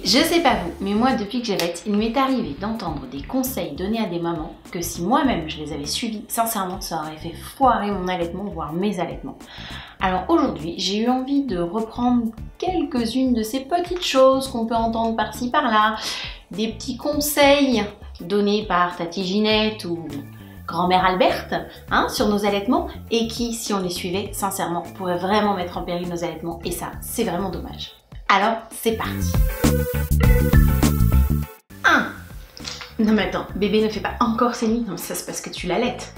Je sais pas vous, mais moi depuis que j'allaite, il m'est arrivé d'entendre des conseils donnés à des mamans que si moi-même je les avais suivis, sincèrement ça aurait fait foirer mon allaitement, voire mes allaitements. Alors aujourd'hui, j'ai eu envie de reprendre quelques-unes de ces petites choses qu'on peut entendre par-ci par-là, des petits conseils donnés par Tati Ginette ou grand-mère Alberte sur nos allaitements et qui, si on les suivait, sincèrement, pourraient vraiment mettre en péril nos allaitements et ça, c'est vraiment dommage. Alors, c'est parti. 1. Non mais attends, bébé ne fait pas encore ses nuits. Non, ça c'est parce que tu l'allaites.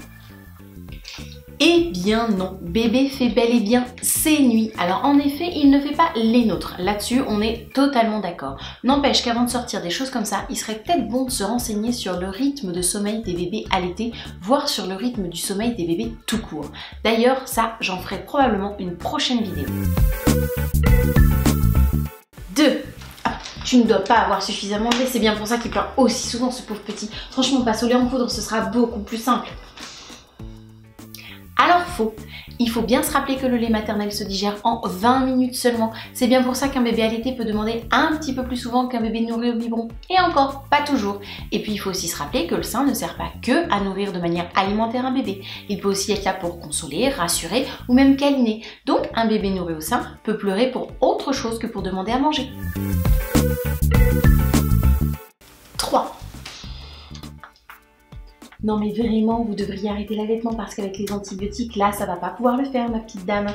Eh bien non, bébé fait bel et bien ses nuits. Alors en effet, il ne fait pas les nôtres. Là-dessus, on est totalement d'accord. N'empêche qu'avant de sortir des choses comme ça, il serait peut-être bon de se renseigner sur le rythme de sommeil des bébés allaités, voire sur le rythme du sommeil des bébés tout court. D'ailleurs, ça, j'en ferai probablement une prochaine vidéo. 2. Tu ne dois pas avoir suffisamment mangé, c'est bien pour ça qu'il pleure aussi souvent ce pauvre petit. Franchement, passe au lait en poudre, ce sera beaucoup plus simple. Alors faux, il faut bien se rappeler que le lait maternel se digère en 20 minutes seulement. C'est bien pour ça qu'un bébé allaité peut demander un petit peu plus souvent qu'un bébé nourri au biberon. Et encore, pas toujours. Et puis il faut aussi se rappeler que le sein ne sert pas que à nourrir de manière alimentaire un bébé. Il peut aussi être là pour consoler, rassurer ou même câliner. Donc un bébé nourri au sein peut pleurer pour autre chose que pour demander à manger. 3. Non mais vraiment, vous devriez arrêter l'allaitement parce qu'avec les antibiotiques, là, ça va pas pouvoir le faire, ma petite dame.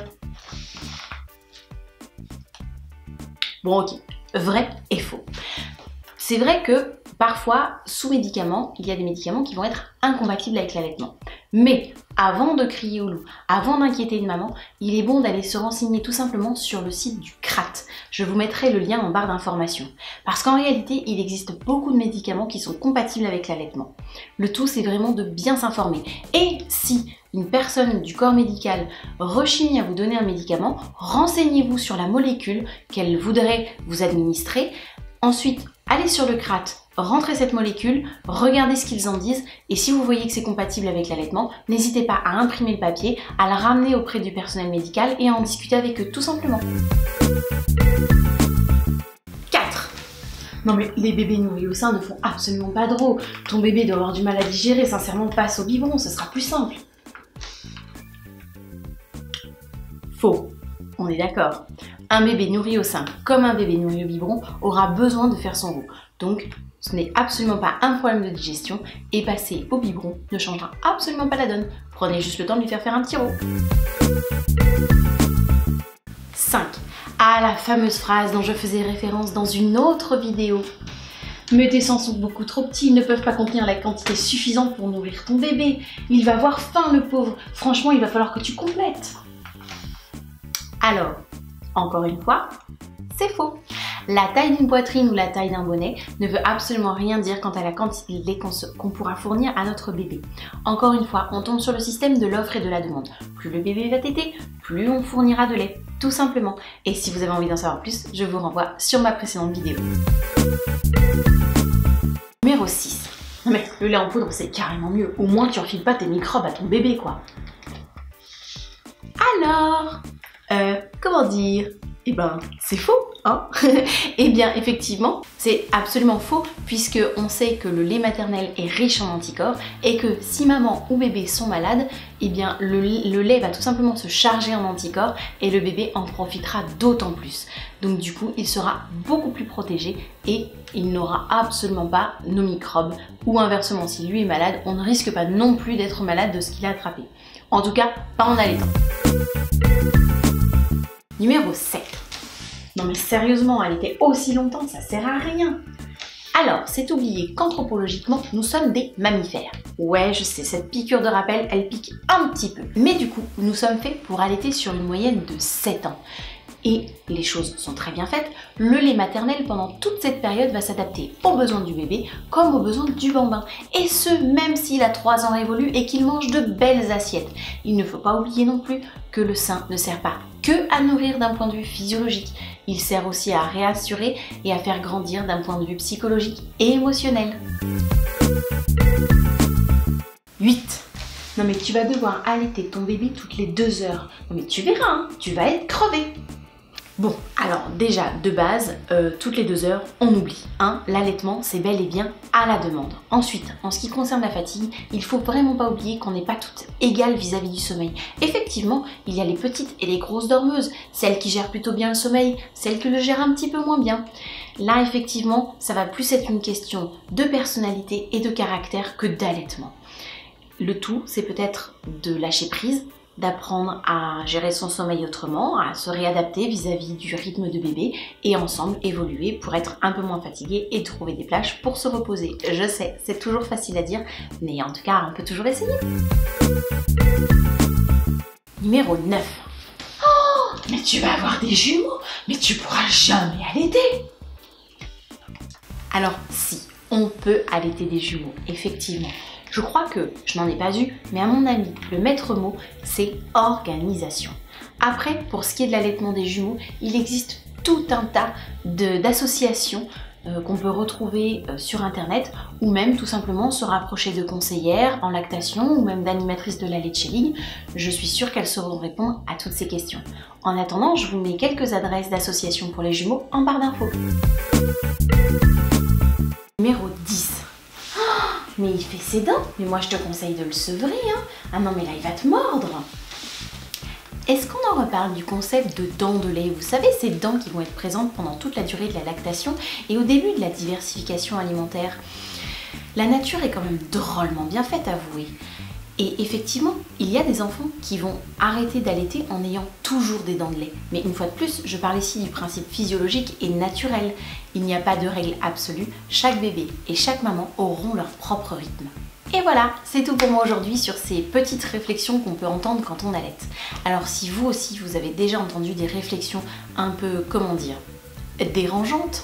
Bon, ok, vrai et faux. C'est vrai que parfois, sous médicaments, il y a des médicaments qui vont être incompatibles avec l'allaitement. Mais avant de crier au loup, avant d'inquiéter une maman, il est bon d'aller se renseigner tout simplement sur le site du CRAT. Je vous mettrai le lien en barre d'informations. Parce qu'en réalité, il existe beaucoup de médicaments qui sont compatibles avec l'allaitement. Le tout, c'est vraiment de bien s'informer. Et si une personne du corps médical rechigne à vous donner un médicament, renseignez-vous sur la molécule qu'elle voudrait vous administrer. Ensuite, allez sur le CRAT, rentrez cette molécule, regardez ce qu'ils en disent et si vous voyez que c'est compatible avec l'allaitement, n'hésitez pas à imprimer le papier, à le ramener auprès du personnel médical et à en discuter avec eux tout simplement. 4. Non mais les bébés nourris au sein ne font absolument pas drôle. Ton bébé doit avoir du mal à digérer, sincèrement passe au biberon, ce sera plus simple. Faux. On est d'accord. Un bébé nourri au sein, comme un bébé nourri au biberon, aura besoin de faire son roux. Donc, ce n'est absolument pas un problème de digestion et passer au biberon ne changera absolument pas la donne. Prenez juste le temps de lui faire un petit roux. 5. Ah, la fameuse phrase dont je faisais référence dans une autre vidéo. Mais tes seins sont beaucoup trop petits, ils ne peuvent pas contenir la quantité suffisante pour nourrir ton bébé. Il va avoir faim, le pauvre. Franchement, il va falloir que tu complètes. Alors, encore une fois, c'est faux. La taille d'une poitrine ou la taille d'un bonnet ne veut absolument rien dire quant à la quantité de lait qu'on pourra fournir à notre bébé. Encore une fois, on tombe sur le système de l'offre et de la demande. Plus le bébé va téter, plus on fournira de lait, tout simplement. Et si vous avez envie d'en savoir plus, je vous renvoie sur ma précédente vidéo. Numéro 6. Non mais le lait en poudre, c'est carrément mieux. Au moins, tu refiles pas tes microbes à ton bébé, quoi. Alors, comment dire? Eh ben, c'est faux, hein? Eh bien, effectivement, c'est absolument faux puisque on sait que le lait maternel est riche en anticorps et que si maman ou bébé sont malades, eh bien, le lait va tout simplement se charger en anticorps et le bébé en profitera d'autant plus. Donc du coup, il sera beaucoup plus protégé et il n'aura absolument pas nos microbes. Ou inversement, si lui est malade, on ne risque pas non plus d'être malade de ce qu'il a attrapé. En tout cas, pas en allaitant. Numéro 7. Non mais sérieusement, allaiter aussi longtemps, ça sert à rien. Alors, c'est oublier qu'anthropologiquement, nous sommes des mammifères. Ouais, je sais, cette piqûre de rappel, elle pique un petit peu. Mais du coup, nous sommes faits pour allaiter sur une moyenne de 7 ans. Et les choses sont très bien faites, le lait maternel pendant toute cette période va s'adapter aux besoins du bébé comme aux besoins du bambin. Et ce, même s'il a 3 ans révolus et qu'il mange de belles assiettes. Il ne faut pas oublier non plus que le sein ne sert pas que à nourrir d'un point de vue physiologique. Il sert aussi à réassurer et à faire grandir d'un point de vue psychologique et émotionnel. 8. Non mais tu vas devoir allaiter ton bébé toutes les 2 heures. Non mais tu verras, hein, tu vas être crevé. Bon, alors déjà, de base, toutes les 2 heures, on oublie. L'allaitement, c'est bel et bien à la demande. Ensuite, en ce qui concerne la fatigue, il faut vraiment pas oublier qu'on n'est pas toutes égales vis-à-vis du sommeil. Effectivement, il y a les petites et les grosses dormeuses, celles qui gèrent plutôt bien le sommeil, celles qui le gèrent un petit peu moins bien. Là, effectivement, ça va plus être une question de personnalité et de caractère que d'allaitement. Le tout, c'est peut-être de lâcher prise, d'apprendre à gérer son sommeil autrement, à se réadapter vis-à-vis du rythme de bébé et ensemble évoluer pour être un peu moins fatigué et trouver des plages pour se reposer. Je sais, c'est toujours facile à dire, mais en tout cas, on peut toujours essayer. Numéro 9. Oh, mais tu vas avoir des jumeaux, mais tu pourras jamais allaiter. Alors si, on peut allaiter des jumeaux, effectivement. Je crois que, je n'en ai pas eu, mais à mon avis, le maître mot, c'est organisation. Après, pour ce qui est de l'allaitement des jumeaux, il existe tout un tas d'associations qu'on peut retrouver sur internet ou même tout simplement se rapprocher de conseillères en lactation ou même d'animatrices de la Leche League. Je suis sûre qu'elles sauront répondre à toutes ces questions. En attendant, je vous mets quelques adresses d'associations pour les jumeaux en barre d'infos. Numéro 10. Mais il fait ses dents, mais moi je te conseille de le sevrer, hein. Ah non mais là il va te mordre. Est-ce qu'on en reparle du concept de dents de lait? Vous savez, ces dents qui vont être présentes pendant toute la durée de la lactation et au début de la diversification alimentaire. La nature est quand même drôlement bien faite, avouez. Et effectivement, il y a des enfants qui vont arrêter d'allaiter en ayant toujours des dents de lait. Mais une fois de plus, je parle ici du principe physiologique et naturel. Il n'y a pas de règle absolue. Chaque bébé et chaque maman auront leur propre rythme. Et voilà, c'est tout pour moi aujourd'hui sur ces petites réflexions qu'on peut entendre quand on allaite. Alors si vous aussi, vous avez déjà entendu des réflexions un peu, comment dire, dérangeantes,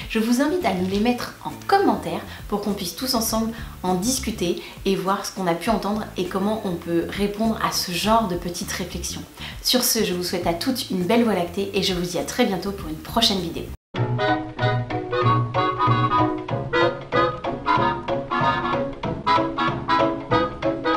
je vous invite à nous les mettre en commentaire pour qu'on puisse tous ensemble en discuter et voir ce qu'on a pu entendre et comment on peut répondre à ce genre de petites réflexions. Sur ce, je vous souhaite à toutes une belle Voie lactée et je vous dis à très bientôt pour une prochaine vidéo.